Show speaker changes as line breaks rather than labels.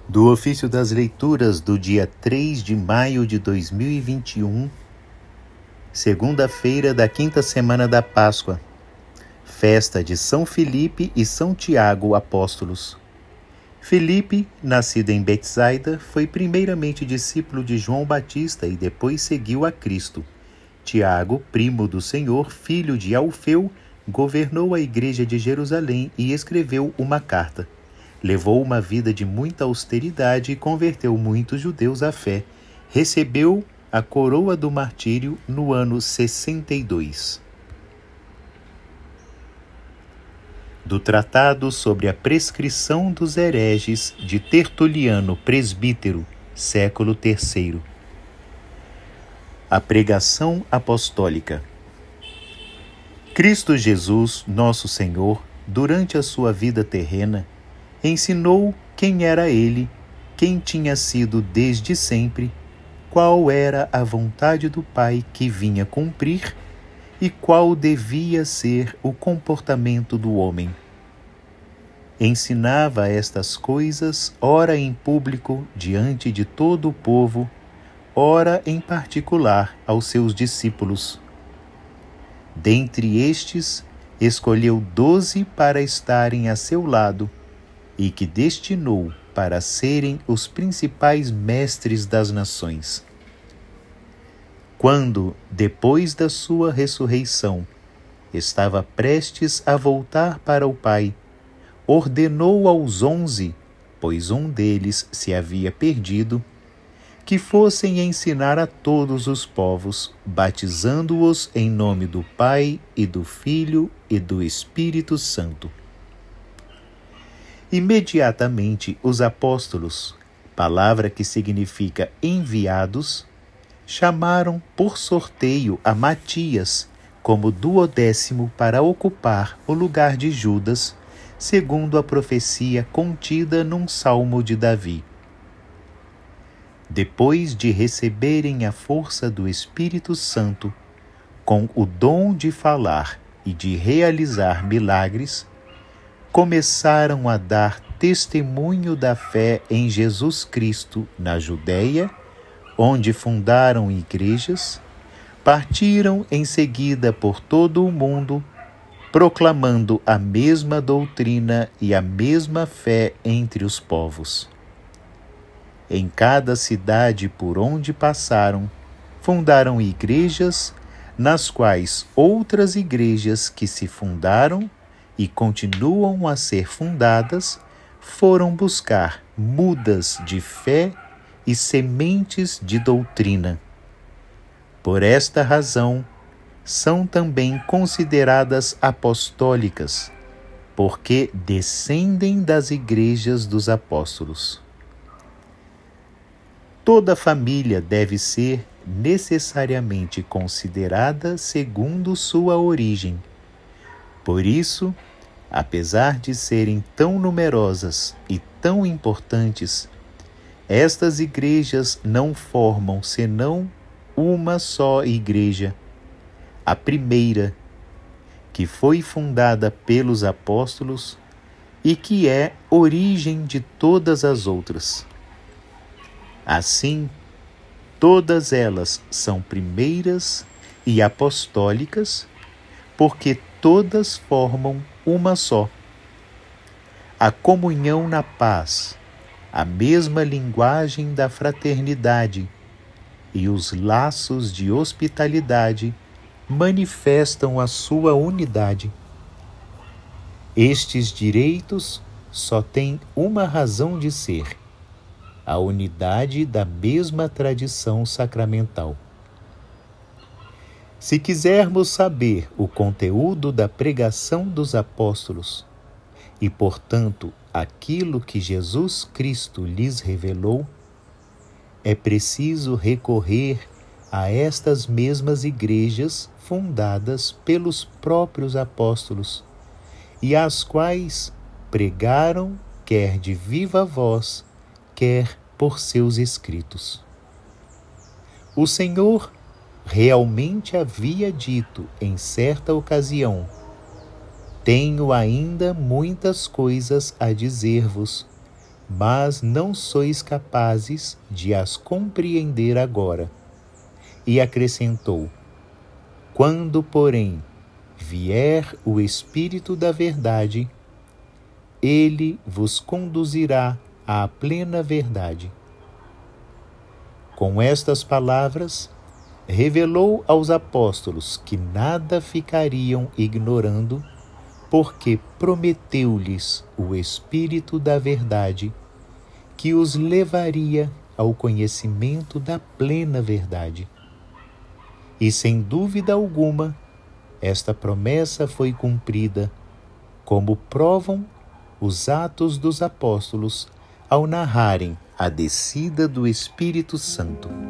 Do ofício das leituras do dia 3 de maio de 2021, segunda-feira da quinta semana da Páscoa, festa de São Filipe e São Tiago, apóstolos. Filipe, nascido em Betsaida, foi primeiramente discípulo de João Batista e depois seguiu a Cristo. Tiago, primo do Senhor, filho de Alfeu, governou a igreja de Jerusalém e escreveu uma carta. Levou uma vida de muita austeridade e converteu muitos judeus à fé. Recebeu a coroa do martírio no ano 62. Do Tratado sobre a Prescrição dos Hereges de Tertuliano, presbítero, século III. A pregação apostólica. Cristo Jesus, nosso Senhor, durante a sua vida terrena, ensinou quem era Ele, quem tinha sido desde sempre, qual era a vontade do Pai que vinha cumprir e qual devia ser o comportamento do homem. Ensinava estas coisas, ora em público, diante de todo o povo, ora em particular aos seus discípulos. Dentre estes, escolheu 12 para estarem a seu lado, e que destinou para serem os principais mestres das nações. Quando, depois da sua ressurreição, estava prestes a voltar para o Pai, ordenou aos 11, pois um deles se havia perdido, que fossem ensinar a todos os povos, batizando-os em nome do Pai e do Filho e do Espírito Santo. Imediatamente os apóstolos, palavra que significa enviados, chamaram por sorteio a Matias como 12º para ocupar o lugar de Judas, segundo a profecia contida num salmo de Davi. Depois de receberem a força do Espírito Santo, com o dom de falar e de realizar milagres, começaram a dar testemunho da fé em Jesus Cristo na Judéia, onde fundaram igrejas, partiram em seguida por todo o mundo, proclamando a mesma doutrina e a mesma fé entre os povos. Em cada cidade por onde passaram, fundaram igrejas, nas quais outras igrejas que se fundaram e continuam a ser fundadas, foram buscar mudas de fé e sementes de doutrina. Por esta razão, são também consideradas apostólicas, porque descendem das igrejas dos apóstolos. Toda família deve ser necessariamente considerada segundo sua origem. Por isso, apesar de serem tão numerosas e tão importantes, estas igrejas não formam senão uma só igreja, a primeira, que foi fundada pelos apóstolos e que é origem de todas as outras. Assim, todas elas são primeiras e apostólicas, porque todas formam uma só. A comunhão na paz, a mesma linguagem da fraternidade e os laços de hospitalidade manifestam a sua unidade. Estes direitos só têm uma razão de ser: a unidade da mesma tradição sacramental. Se quisermos saber o conteúdo da pregação dos apóstolos e, portanto, aquilo que Jesus Cristo lhes revelou, é preciso recorrer a estas mesmas igrejas fundadas pelos próprios apóstolos e às quais pregaram quer de viva voz, quer por seus escritos. O Senhor realmente havia dito em certa ocasião: tenho ainda muitas coisas a dizer-vos, mas não sois capazes de as compreender agora. E acrescentou: quando, porém, vier o Espírito da verdade, ele vos conduzirá à plena verdade. Com estas palavras, revelou aos apóstolos que nada ficariam ignorando, porque prometeu-lhes o Espírito da verdade, que os levaria ao conhecimento da plena verdade. E sem dúvida alguma, esta promessa foi cumprida, como provam os Atos dos Apóstolos ao narrarem a descida do Espírito Santo.